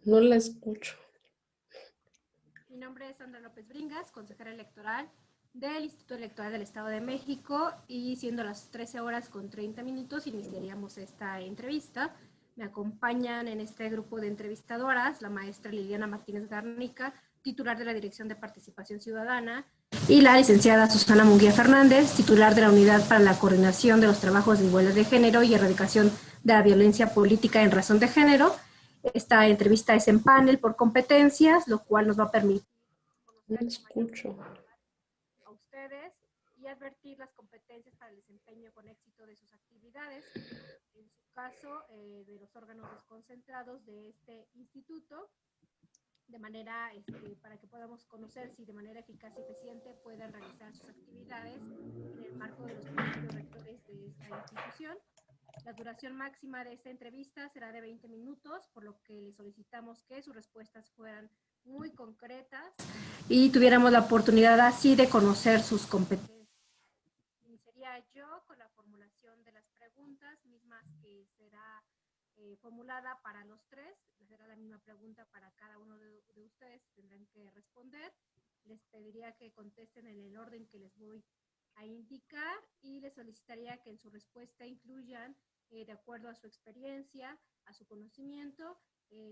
No la escucho. Mi nombre es Sandra López Bringas, consejera electoral del Instituto Electoral del Estado de México, y siendo las 13 horas con 30 minutos iniciaríamos esta entrevista. Me acompañan en este grupo de entrevistadoras la maestra Liliana Martínez Garnica, titular de la Dirección de Participación Ciudadana, y la licenciada Susana Munguía Fernández, titular de la Unidad para la Coordinación de los Trabajos de Igualdad de Género y Erradicación de la Violencia Política en Razón de Género. Esta entrevista es en panel por competencias, lo cual nos va a permitir No conocer con mayor escucho. profundidad a ustedes y advertir las competencias para el desempeño con éxito de sus actividades. En su caso, de los órganos desconcentrados de este instituto, de manera para que podamos conocer si de manera eficaz y eficiente pueden realizar sus actividades en el marco de los principios rectores de esta institución. La duración máxima de esta entrevista será de 20 minutos, por lo que le solicitamos que sus respuestas fueran muy concretas y tuviéramos la oportunidad así de conocer sus competencias. Iniciaría yo con la formulación de las preguntas, mismas que será formulada para los tres. Será la misma pregunta para cada uno de ustedes, tendrán que responder. Les pediría que contesten en el orden que les voy a indicar y les solicitaría que en su respuesta incluyan, de acuerdo a su experiencia, a su conocimiento,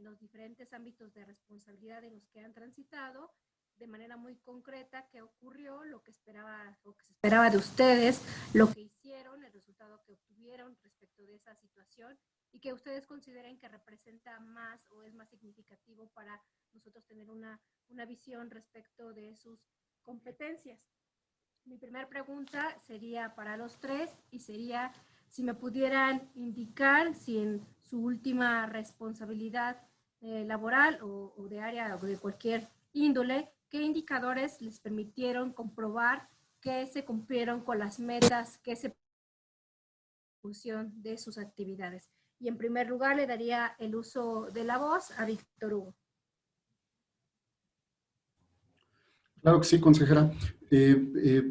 los diferentes ámbitos de responsabilidad en los que han transitado, de manera muy concreta qué ocurrió, lo que se esperaba de ustedes, lo que hicieron, el resultado que obtuvieron respecto de esa situación y que ustedes consideren que representa más o es más significativo para nosotros tener una visión respecto de sus competencias. Mi primera pregunta sería para los tres y sería si me pudieran indicar si en su última responsabilidad laboral o de área o de cualquier índole, qué indicadores les permitieron comprobar que se cumplieron con las metas que se función de sus actividades. Y en primer lugar le daría el uso de la voz a Víctor Hugo. Claro que sí, consejera.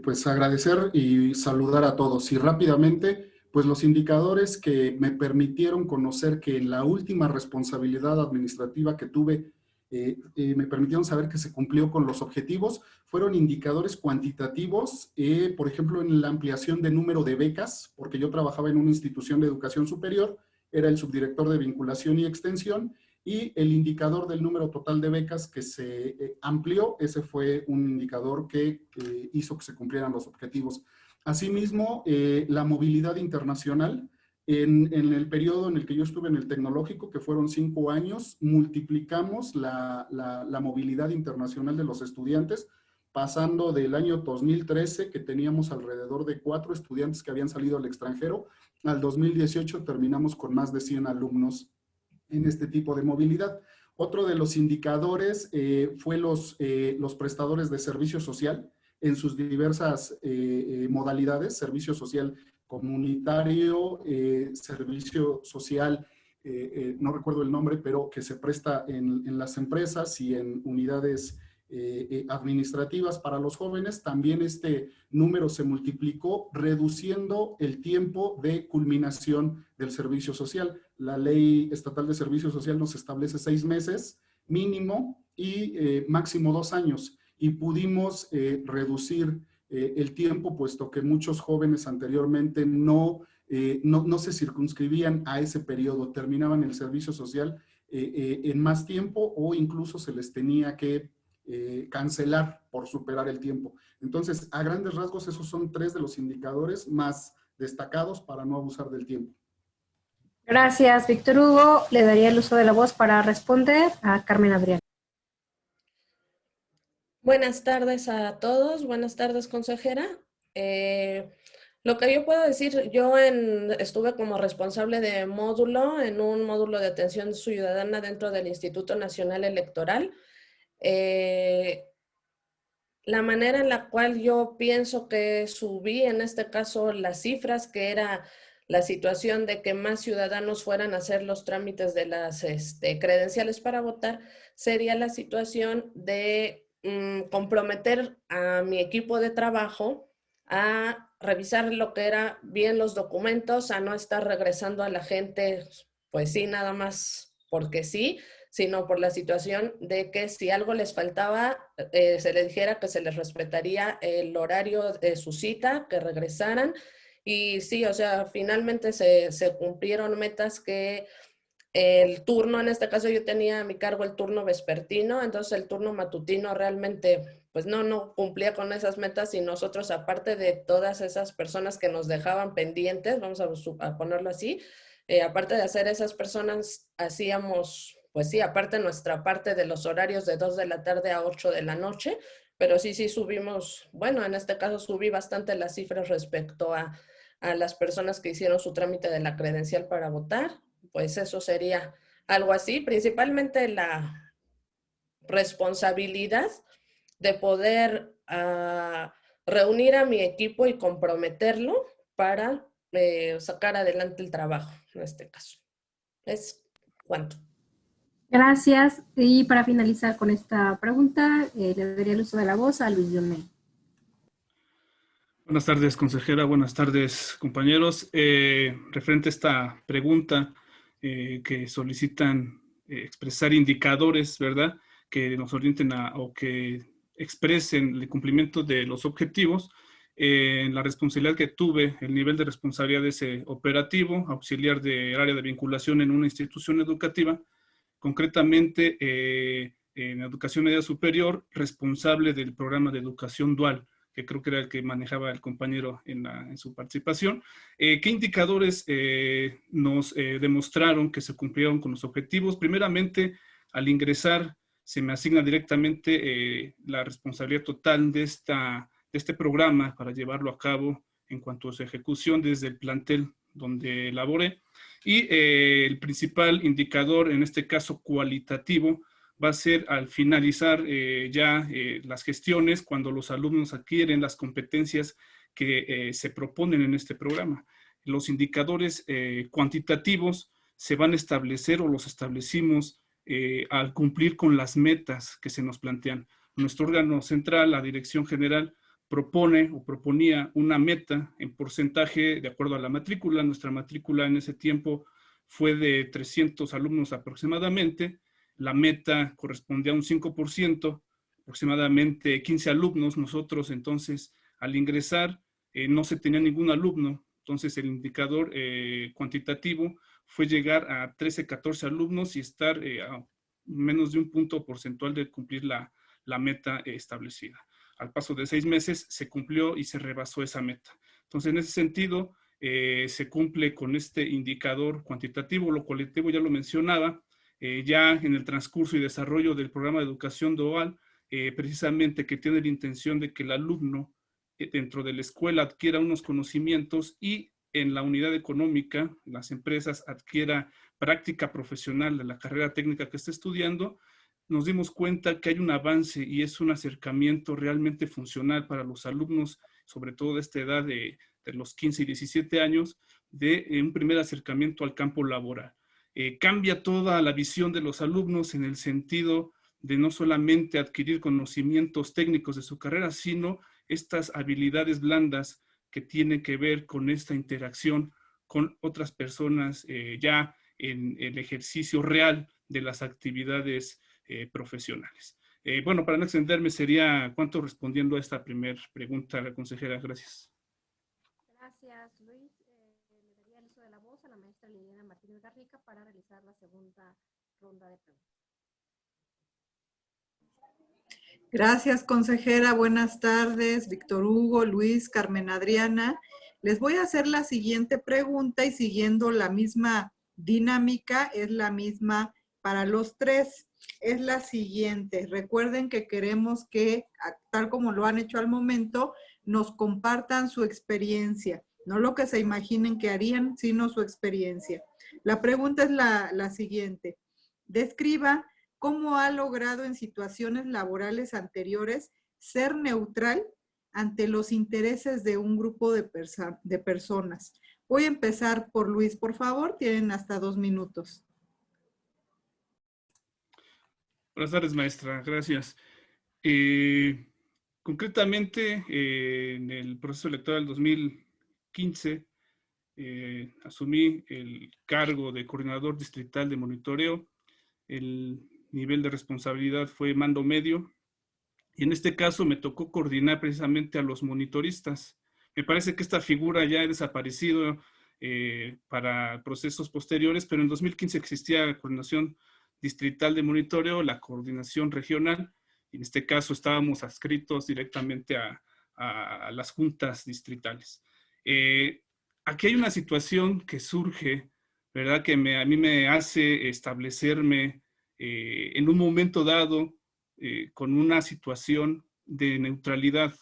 Pues agradecer y saludar a todos. Y rápidamente, pues los indicadores que me permitieron conocer que en la última responsabilidad administrativa que tuve, me permitieron saber que se cumplió con los objetivos, fueron indicadores cuantitativos, por ejemplo, en la ampliación de número de becas, porque yo trabajaba en una institución de educación superior, era el subdirector de vinculación y extensión, y el indicador del número total de becas que se amplió, ese fue un indicador que hizo que se cumplieran los objetivos. Asimismo, la movilidad internacional, en el periodo en el que yo estuve en el tecnológico, que fueron 5 años, multiplicamos la movilidad internacional de los estudiantes, pasando del año 2013, que teníamos alrededor de 4 estudiantes que habían salido al extranjero, al 2018 terminamos con más de 100 alumnos en este tipo de movilidad. Otro de los indicadores fue los prestadores de servicio social en sus diversas modalidades, servicio social comunitario, servicio social, no recuerdo el nombre, pero que se presta en las empresas y en unidades administrativas para los jóvenes. También este número se multiplicó, reduciendo el tiempo de culminación del servicio social. La Ley Estatal de Servicio Social nos establece 6 meses mínimo y máximo 2 años. Y pudimos reducir el tiempo, puesto que muchos jóvenes anteriormente no se circunscribían a ese periodo, terminaban el servicio social en más tiempo o incluso se les tenía que cancelar por superar el tiempo. Entonces, a grandes rasgos, esos son 3 de los indicadores más destacados para no abusar del tiempo. Gracias, Víctor Hugo. Le daría el uso de la voz para responder a Carmen Adrián. Buenas tardes a todos. Buenas tardes, consejera. Lo que yo puedo decir, yo estuve como responsable de módulo en un módulo de atención ciudadana dentro del Instituto Nacional Electoral. La manera en la cual yo pienso que subí en este caso las cifras, que era la situación de que más ciudadanos fueran a hacer los trámites de las credenciales para votar, sería la situación de comprometer a mi equipo de trabajo a revisar lo que era bien los documentos, a no estar regresando a la gente, pues sí, nada más porque sí, sino por la situación de que si algo les faltaba, se les dijera que se les respetaría el horario de su cita, que regresaran. Y sí, o sea, finalmente se cumplieron metas que el turno, en este caso yo tenía a mi cargo el turno vespertino, entonces el turno matutino realmente pues no cumplía con esas metas y nosotros, aparte de todas esas personas que nos dejaban pendientes, vamos a ponerlo así, aparte de hacer esas personas, hacíamos, pues sí, aparte nuestra parte de los horarios de 2 de la tarde a 8 de la noche, pero sí subimos, bueno, en este caso subí bastante las cifras respecto a las personas que hicieron su trámite de la credencial para votar. Pues eso sería algo así, principalmente la responsabilidad de poder reunir a mi equipo y comprometerlo para sacar adelante el trabajo, en este caso. Es cuanto. Gracias. Y para finalizar con esta pregunta, le daría el uso de la voz a Luis Dionel. Buenas tardes, consejera. Buenas tardes, compañeros. Referente a esta pregunta que solicitan expresar indicadores, ¿verdad?, que nos orienten o que expresen el cumplimiento de los objetivos. La responsabilidad que tuve, el nivel de responsabilidad de ese operativo, auxiliar de área de vinculación en una institución educativa, concretamente en educación media superior, responsable del programa de educación dual, que creo que era el que manejaba el compañero en su participación. ¿Qué indicadores nos demostraron que se cumplieron con los objetivos? Primeramente, al ingresar, se me asigna directamente la responsabilidad total de este programa para llevarlo a cabo en cuanto a su ejecución desde el plantel donde laboré. Y el principal indicador, en este caso cualitativo, va a ser al finalizar las gestiones, cuando los alumnos adquieren las competencias que se proponen en este programa. Los indicadores cuantitativos se van a establecer o los establecimos al cumplir con las metas que se nos plantean. Nuestro órgano central, la Dirección General, propone o proponía una meta en porcentaje de acuerdo a la matrícula. Nuestra matrícula en ese tiempo fue de 300 alumnos aproximadamente. La meta correspondía a un 5%, aproximadamente 15 alumnos. Nosotros entonces, al ingresar, no se tenía ningún alumno. Entonces el indicador cuantitativo fue llegar a 13, 14 alumnos y estar a menos de un punto porcentual de cumplir la meta establecida. Al paso de 6 meses se cumplió y se rebasó esa meta. Entonces, en ese sentido, se cumple con este indicador cuantitativo. Lo cualitativo ya lo mencionaba, ya en el transcurso y desarrollo del programa de educación dual, precisamente que tiene la intención de que el alumno dentro de la escuela adquiera unos conocimientos y en la unidad económica, las empresas adquiera práctica profesional de la carrera técnica que está estudiando. Nos dimos cuenta que hay un avance y es un acercamiento realmente funcional para los alumnos, sobre todo de esta edad de los 15 y 17 años, de un primer acercamiento al campo laboral. Cambia toda la visión de los alumnos en el sentido de no solamente adquirir conocimientos técnicos de su carrera, sino estas habilidades blandas que tienen que ver con esta interacción con otras personas ya en el ejercicio real de las actividades profesionales. Bueno, para no extenderme, sería cuánto respondiendo a esta primera pregunta, la consejera. Gracias. Gracias, Luis. Le daría el uso de la voz a la maestra Liliana Martínez Garrica para realizar la segunda ronda de preguntas. Gracias, consejera. Buenas tardes, Víctor Hugo, Luis, Carmen Adriana. Les voy a hacer la siguiente pregunta y siguiendo la misma dinámica, es la misma para los tres. Es la siguiente. Recuerden que queremos que, tal como lo han hecho al momento, nos compartan su experiencia. No lo que se imaginen que harían, sino su experiencia. La pregunta es la siguiente. Describa cómo ha logrado en situaciones laborales anteriores ser neutral ante los intereses de un grupo de personas. Voy a empezar por Luis, por favor. Tienen hasta 2 minutos. Buenas tardes, maestra. Gracias. Concretamente, en el proceso electoral 2015, asumí el cargo de coordinador distrital de monitoreo el nivel de responsabilidad fue mando medio. Y en este caso me tocó coordinar precisamente a los monitoristas. Me parece que esta figura ya ha desaparecido para procesos posteriores, pero en 2015 existía la coordinación distrital de monitoreo, la coordinación regional, y en este caso estábamos adscritos directamente a las juntas distritales. Aquí hay una situación que surge, ¿verdad? Que a mí me hace establecerme en un momento dado con una situación de neutralidad.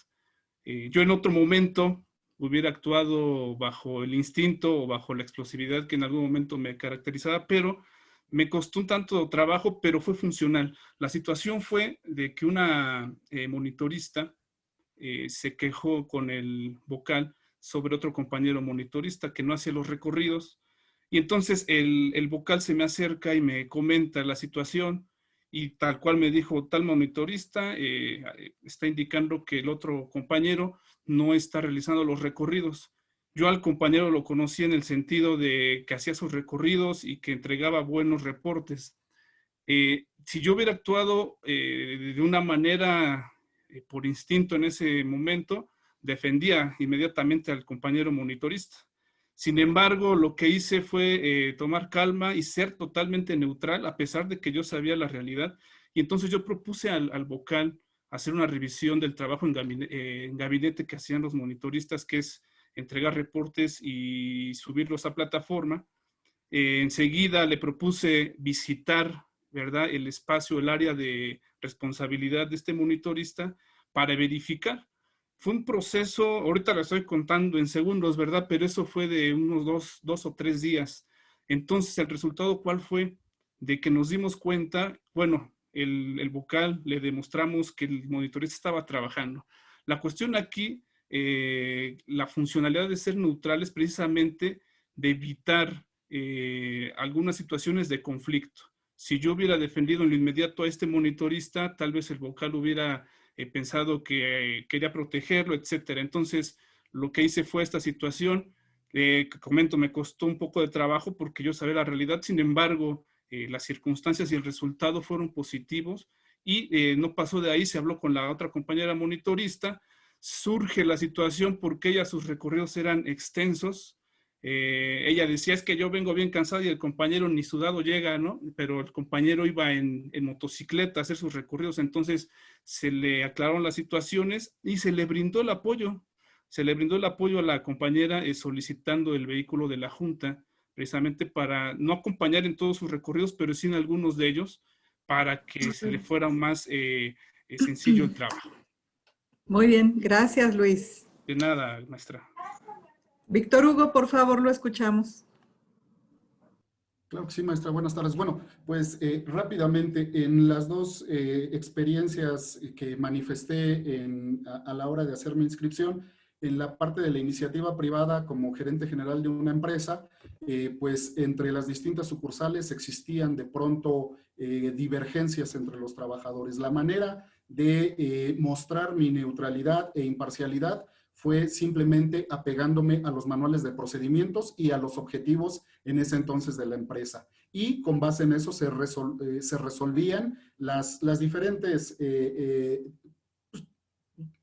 Yo en otro momento hubiera actuado bajo el instinto o bajo la explosividad que en algún momento me caracterizaba, pero me costó un tanto trabajo, pero fue funcional. La situación fue de que una monitorista se quejó con el vocal sobre otro compañero monitorista que no hacía los recorridos, y entonces el vocal se me acerca y me comenta la situación, y tal cual me dijo, tal monitorista está indicando que el otro compañero no está realizando los recorridos. Yo al compañero lo conocí en el sentido de que hacía sus recorridos y que entregaba buenos reportes. Si yo hubiera actuado de una manera por instinto en ese momento, defendía inmediatamente al compañero monitorista. Sin embargo, lo que hice fue tomar calma y ser totalmente neutral, a pesar de que yo sabía la realidad. Y entonces yo propuse al vocal hacer una revisión del trabajo en gabinete que hacían los monitoristas, que es entregar reportes y subirlos a plataforma. Enseguida le propuse visitar, ¿verdad?, el espacio, el área de responsabilidad de este monitorista para verificar. Fue un proceso, ahorita lo estoy contando en segundos, ¿verdad? Pero eso fue de unos dos o 3 días. Entonces, ¿el resultado cuál fue? De que nos dimos cuenta, bueno, el vocal le demostramos que el monitorista estaba trabajando. La cuestión aquí, la funcionalidad de ser neutral es precisamente de evitar algunas situaciones de conflicto. Si yo hubiera defendido en lo inmediato a este monitorista, tal vez el vocal hubiera pensado que quería protegerlo, etcétera. Entonces, lo que hice fue esta situación, que comento, me costó un poco de trabajo porque yo sabía la realidad. Sin embargo, las circunstancias y el resultado fueron positivos y no pasó de ahí. Se habló con la otra compañera monitorista, surge la situación porque sus recorridos eran extensos. Ella decía, es que yo vengo bien cansada y el compañero ni sudado llega, ¿no? Pero el compañero iba en motocicleta a hacer sus recorridos. Entonces se le aclararon las situaciones y se le brindó el apoyo. Se le brindó el apoyo a la compañera solicitando el vehículo de la Junta, precisamente para no acompañar en todos sus recorridos, pero sí en algunos de ellos, para que se le fuera más sencillo el trabajo. Muy bien, gracias, Luis. De nada, maestra. Víctor Hugo, por favor, lo escuchamos. Claro que sí, maestra. Buenas tardes. Bueno, pues rápidamente, en las dos experiencias que manifesté a la hora de hacer mi inscripción, en la parte de la iniciativa privada como gerente general de una empresa, pues entre las distintas sucursales existían de pronto divergencias entre los trabajadores. La manera de mostrar mi neutralidad e imparcialidad fue simplemente apegándome a los manuales de procedimientos y a los objetivos en ese entonces de la empresa. Y con base en eso se resolvían las diferentes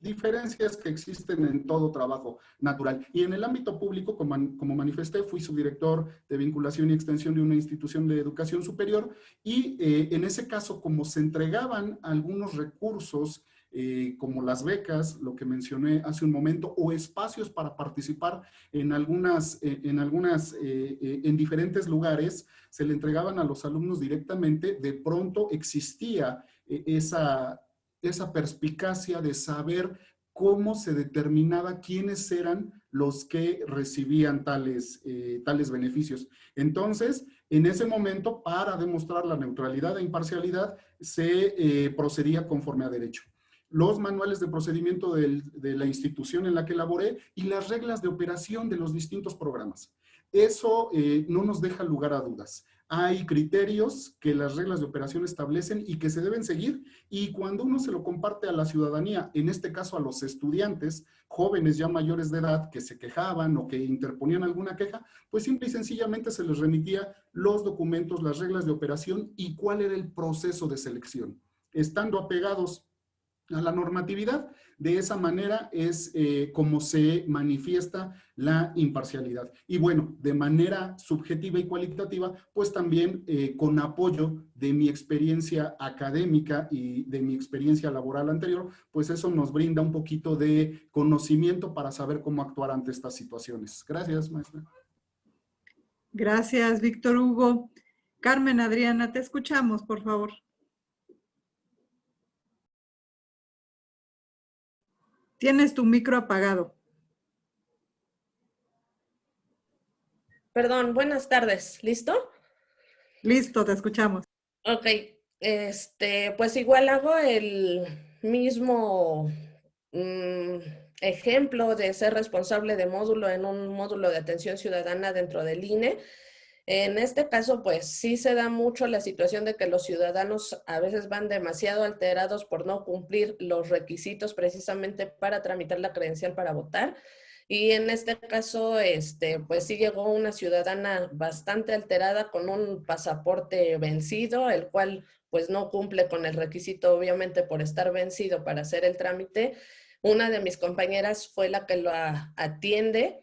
diferencias que existen en todo trabajo natural. Y en el ámbito público, como manifesté, fui subdirector de vinculación y extensión de una institución de educación superior y en ese caso, como se entregaban algunos recursos como las becas, lo que mencioné hace un momento, o espacios para participar en diferentes lugares, se le entregaban a los alumnos directamente. De pronto existía esa perspicacia de saber cómo se determinaba quiénes eran los que recibían tales beneficios. Entonces, en ese momento, para demostrar la neutralidad e imparcialidad, se procedía conforme a derecho. Los manuales de procedimiento de la institución en la que laboré y las reglas de operación de los distintos programas. Eso no nos deja lugar a dudas. Hay criterios que las reglas de operación establecen y que se deben seguir, y cuando uno se lo comparte a la ciudadanía, en este caso a los estudiantes, jóvenes ya mayores de edad que se quejaban o que interponían alguna queja, pues simple y sencillamente se les remitía los documentos, las reglas de operación y cuál era el proceso de selección. Estando apegados a la normatividad, de esa manera es como se manifiesta la imparcialidad. Y bueno, de manera subjetiva y cualitativa, pues también con apoyo de mi experiencia académica y de mi experiencia laboral anterior, pues eso nos brinda un poquito de conocimiento para saber cómo actuar ante estas situaciones. Gracias, maestra. Gracias, Víctor Hugo. Carmen Adriana, te escuchamos, por favor. Tienes tu micro apagado. Perdón, buenas tardes. ¿Listo? Listo, te escuchamos. Ok, pues igual hago el mismo ejemplo de ser responsable de módulo en un módulo de atención ciudadana dentro del INE. En este caso, pues sí se da mucho la situación de que los ciudadanos a veces van demasiado alterados por no cumplir los requisitos precisamente para tramitar la credencial para votar. Y en este caso, pues sí llegó una ciudadana bastante alterada con un pasaporte vencido, el cual pues no cumple con el requisito, obviamente, por estar vencido para hacer el trámite. Una de mis compañeras fue la que lo atiende.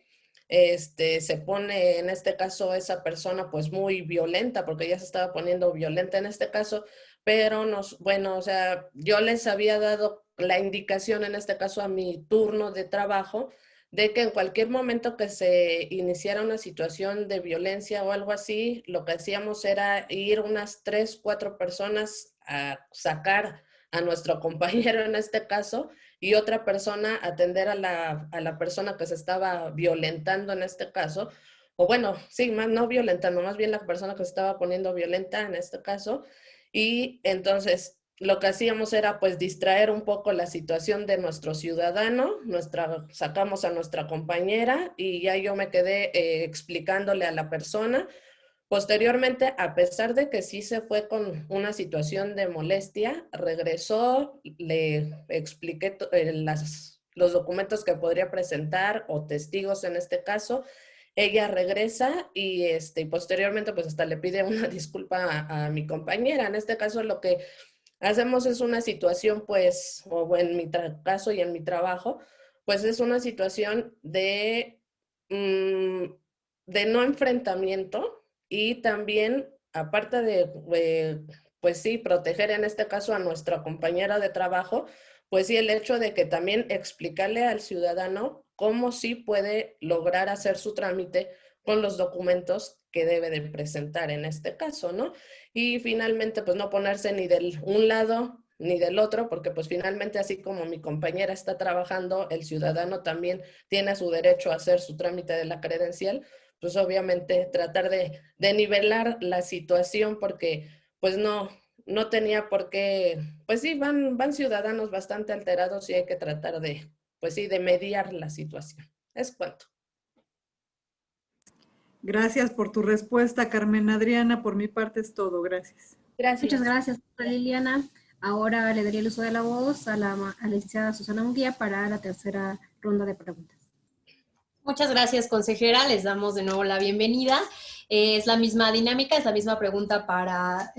Se pone, en este caso, esa persona pues muy violenta, porque ya se estaba poniendo violenta en este caso, pero bueno, o sea, yo les había dado la indicación, en este caso, a mi turno de trabajo, de que en cualquier momento que se iniciara una situación de violencia o algo así, lo que hacíamos era ir unas 3, 4 personas a sacar a nuestro compañero en este caso, y otra persona atender a la persona que se estaba violentando en este caso, o bueno, sí, más no violentando, más bien la persona que se estaba poniendo violenta en este caso, y entonces lo que hacíamos era pues distraer un poco la situación de nuestro ciudadano, sacamos a nuestra compañera y ya yo me quedé explicándole a la persona. Posteriormente, a pesar de que sí se fue con una situación de molestia, regresó, le expliqué los documentos que podría presentar o testigos en este caso. Ella regresa y posteriormente pues hasta le pide una disculpa a mi compañera. En este caso lo que hacemos es una situación pues, o en mi caso y en mi trabajo, pues es una situación de no enfrentamiento y también, aparte de, pues sí, proteger en este caso a nuestra compañera de trabajo, pues sí, el hecho de que también explicarle al ciudadano cómo sí puede lograr hacer su trámite con los documentos que debe de presentar en este caso, ¿no? Y finalmente, pues no ponerse ni del un lado ni del otro, porque pues finalmente, así como mi compañera está trabajando, el ciudadano también tiene su derecho a hacer su trámite de la credencial, pues obviamente tratar de nivelar la situación, porque pues no tenía por qué, pues sí, van ciudadanos bastante alterados y hay que tratar de, pues sí, de mediar la situación. Es cuanto. Gracias por tu respuesta, Carmen Adriana. Por mi parte es todo. Gracias. Gracias. Muchas gracias, Liliana. Ahora le daría el uso de la voz a la licenciada Susana Munguía para la tercera ronda de preguntas. Muchas gracias, consejera. Les damos de nuevo la bienvenida. Es la misma dinámica, es la misma pregunta para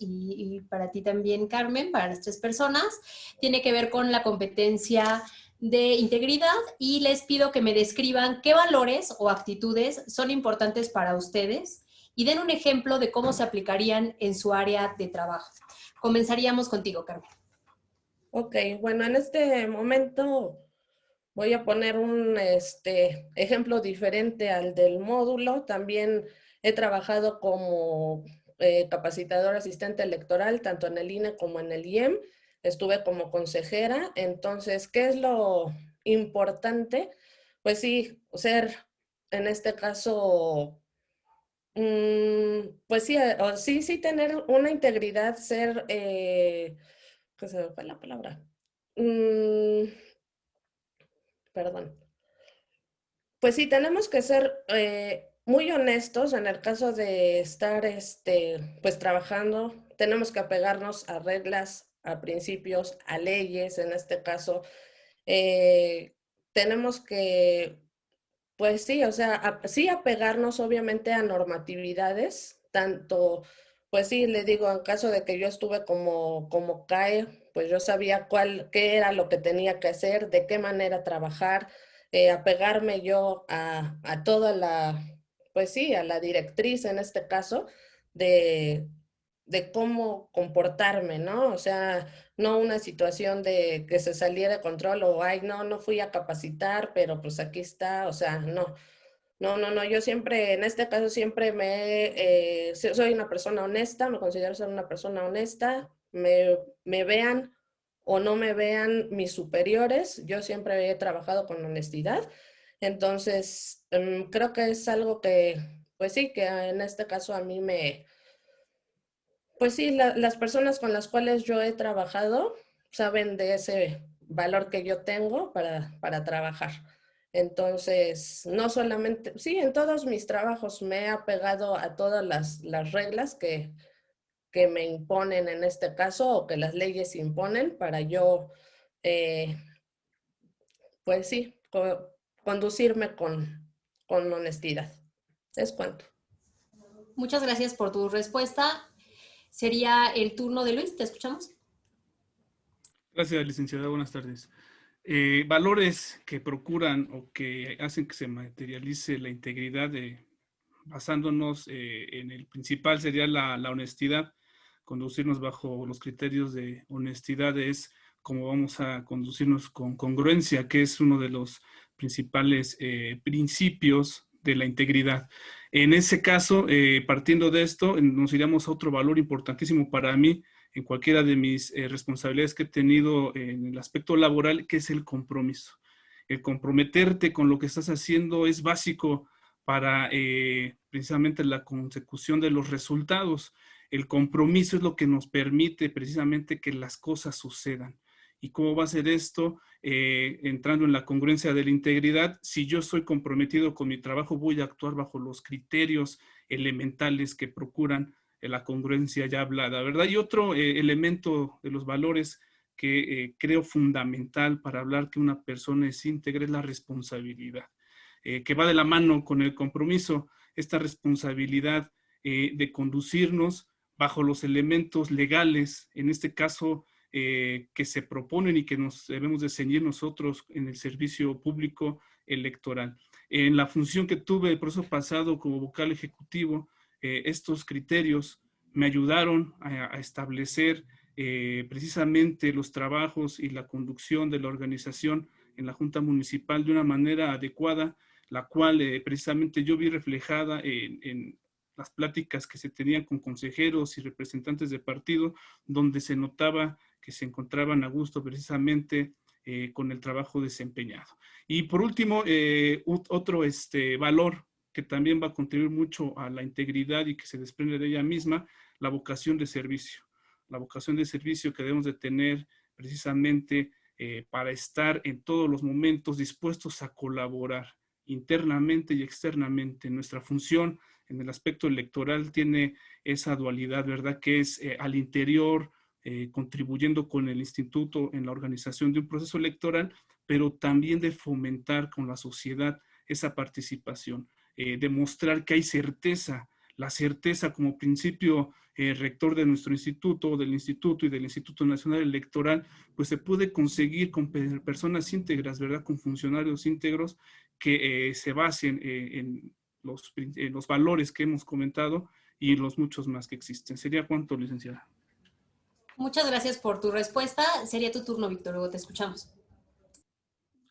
y para ti también, Carmen, para las 3 personas. Tiene que ver con la competencia de integridad y les pido que me describan qué valores o actitudes son importantes para ustedes y den un ejemplo de cómo se aplicarían en su área de trabajo. Comenzaríamos contigo, Carmen. Ok, bueno, en este momento voy a poner un ejemplo diferente al del módulo. También he trabajado como capacitador asistente electoral, tanto en el INE como en el IEM. Estuve como consejera. Entonces, ¿qué es lo importante? Pues sí, ser, en este caso, pues sí, sí tener una integridad, ser, ¿qué se me fue la palabra? Perdón. Pues sí, tenemos que ser muy honestos en el caso de estar pues trabajando. Tenemos que apegarnos a reglas, a principios, a leyes en este caso. Tenemos que, pues sí, o sea, sí apegarnos obviamente a normatividades, tanto, pues sí, le digo, en caso de que yo estuve como CAE, pues yo sabía qué era lo que tenía que hacer, de qué manera trabajar, apegarme yo a toda la, pues sí, a la directriz en este caso, de, de cómo comportarme, ¿no? O sea, no una situación de que se saliera de control o, ay, no fui a capacitar, pero pues aquí está, o sea, no. No, yo siempre, en este caso siempre soy una persona honesta, me considero ser una persona honesta, me vean o no me vean mis superiores, yo siempre he trabajado con honestidad, entonces creo que es algo que, pues sí, que en este caso a mí pues sí, las personas con las cuales yo he trabajado saben de ese valor que yo tengo para trabajar. Entonces, no solamente, sí, en todos mis trabajos me he apegado a todas las reglas que me imponen en este caso o que las leyes imponen para yo, eh, pues sí, conducirme con honestidad. Es cuanto. Muchas gracias por tu respuesta. Sería el turno de Luis, ¿te escuchamos? Gracias, licenciada. Buenas tardes. Valores que procuran o que hacen que se materialice la integridad, basándonos en el principal sería la honestidad, conducirnos bajo los criterios de honestidad es como vamos a conducirnos con congruencia, que es uno de los principales principios de la integridad. En ese caso, partiendo de esto, nos iríamos a otro valor importantísimo para mí, en cualquiera de mis responsabilidades que he tenido en el aspecto laboral, que es el compromiso. El comprometerte con lo que estás haciendo es básico para precisamente la consecución de los resultados. El compromiso es lo que nos permite precisamente que las cosas sucedan. ¿Y cómo va a ser esto? Entrando en la congruencia de la integridad, si yo estoy comprometido con mi trabajo, voy a actuar bajo los criterios elementales que procuran la congruencia ya hablada, ¿verdad? Y otro elemento de los valores que creo fundamental para hablar que una persona es íntegra es la responsabilidad, que va de la mano con el compromiso, esta responsabilidad de conducirnos bajo los elementos legales, en este caso que se proponen y que nos debemos de ceñir nosotros en el servicio público electoral. En la función que tuve el proceso pasado como vocal ejecutivo, estos criterios me ayudaron a establecer precisamente los trabajos y la conducción de la organización en la Junta Municipal de una manera adecuada, la cual precisamente yo vi reflejada en las pláticas que se tenían con consejeros y representantes de partido, donde se notaba que se encontraban a gusto precisamente con el trabajo desempeñado. Y por último, otro valor que también va a contribuir mucho a la integridad y que se desprende de ella misma, la vocación de servicio. La vocación de servicio que debemos de tener precisamente para estar en todos los momentos dispuestos a colaborar internamente y externamente. Nuestra función en el aspecto electoral tiene esa dualidad, ¿verdad? Que es al interior, contribuyendo con el instituto en la organización de un proceso electoral, pero también de fomentar con la sociedad esa participación, demostrar que hay certeza, la certeza como principio rector de nuestro instituto, del instituto y del Instituto Nacional Electoral, pues se puede conseguir con personas íntegras, ¿verdad? Con funcionarios íntegros que se basen en los valores que hemos comentado y en los muchos más que existen. ¿Sería cuánto, licenciada? Muchas gracias por tu respuesta. Sería tu turno, Víctor Hugo, te escuchamos.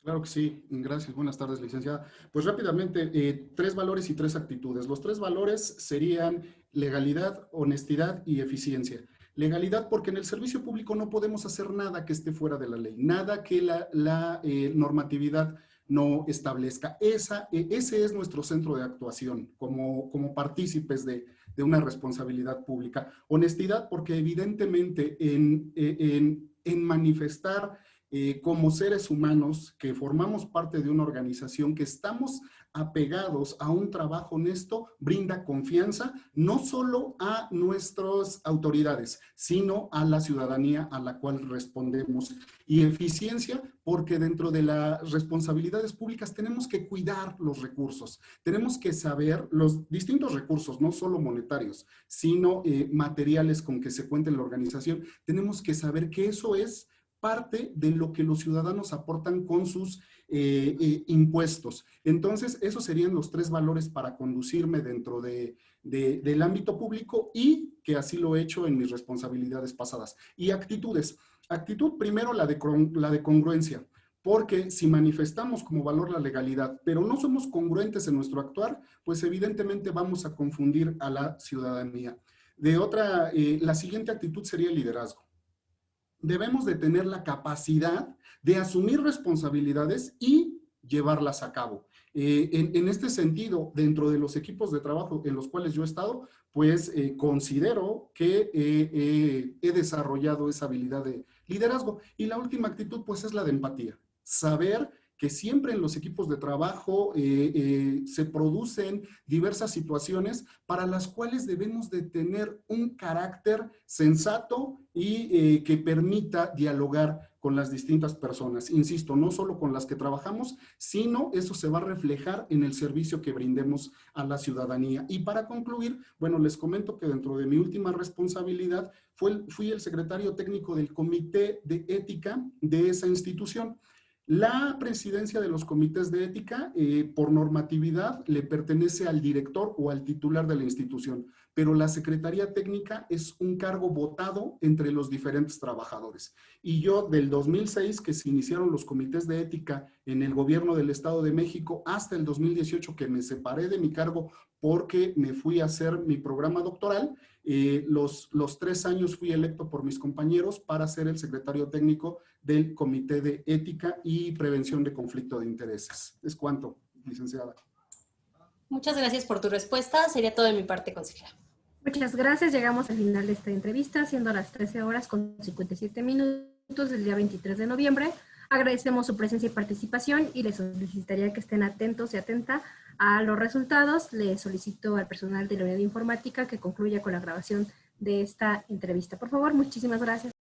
Claro que sí, gracias. Buenas tardes, licenciada. Pues rápidamente, 3 valores y 3 actitudes. Los 3 valores serían legalidad, honestidad y eficiencia. Legalidad porque en el servicio público no podemos hacer nada que esté fuera de la ley, nada que la normatividad no establezca. Ese es nuestro centro de actuación como partícipes de una responsabilidad pública. Honestidad porque evidentemente en manifestar como seres humanos que formamos parte de una organización, que estamos apegados a un trabajo honesto brinda confianza no solo a nuestras autoridades, sino a la ciudadanía a la cual respondemos. Y eficiencia, porque dentro de las responsabilidades públicas tenemos que cuidar los recursos, tenemos que saber los distintos recursos, no solo monetarios, sino materiales con que se cuenta en la organización. Tenemos que saber que eso es parte de lo que los ciudadanos aportan con sus impuestos. Entonces, esos serían los 3 valores para conducirme dentro del ámbito público y que así lo he hecho en mis responsabilidades pasadas. Y actitudes. Actitud, primero, la de congruencia. Porque si manifestamos como valor la legalidad, pero no somos congruentes en nuestro actuar, pues evidentemente vamos a confundir a la ciudadanía. La siguiente actitud sería el liderazgo. Debemos de tener la capacidad de asumir responsabilidades y llevarlas a cabo. En este sentido, dentro de los equipos de trabajo en los cuales yo he estado, pues considero que he desarrollado esa habilidad de liderazgo. Y la última actitud, pues, es la de empatía. Saber que siempre en los equipos de trabajo se producen diversas situaciones para las cuales debemos de tener un carácter sensato y que permita dialogar con las distintas personas. Insisto, no solo con las que trabajamos, sino eso se va a reflejar en el servicio que brindemos a la ciudadanía. Y para concluir, bueno, les comento que dentro de mi última responsabilidad fui el secretario técnico del Comité de Ética de esa institución. La presidencia de los comités de ética, por normatividad, le pertenece al director o al titular de la institución, pero la Secretaría Técnica es un cargo votado entre los diferentes trabajadores. Y yo, del 2006, que se iniciaron los comités de ética en el gobierno del Estado de México, hasta el 2018, que me separé de mi cargo porque me fui a hacer mi programa doctoral, los 3 años fui electo por mis compañeros para ser el secretario técnico del Comité de Ética y Prevención de Conflicto de Intereses. Es cuanto, licenciada. Muchas gracias por tu respuesta. Sería todo de mi parte, consejera. Muchas gracias. Llegamos al final de esta entrevista, siendo las 13 horas con 57 minutos del día 23 de noviembre. Agradecemos su presencia y participación y les solicitaría que estén atentos y atenta a los resultados. Les solicito al personal de la unidad de informática que concluya con la grabación de esta entrevista. Por favor, muchísimas gracias.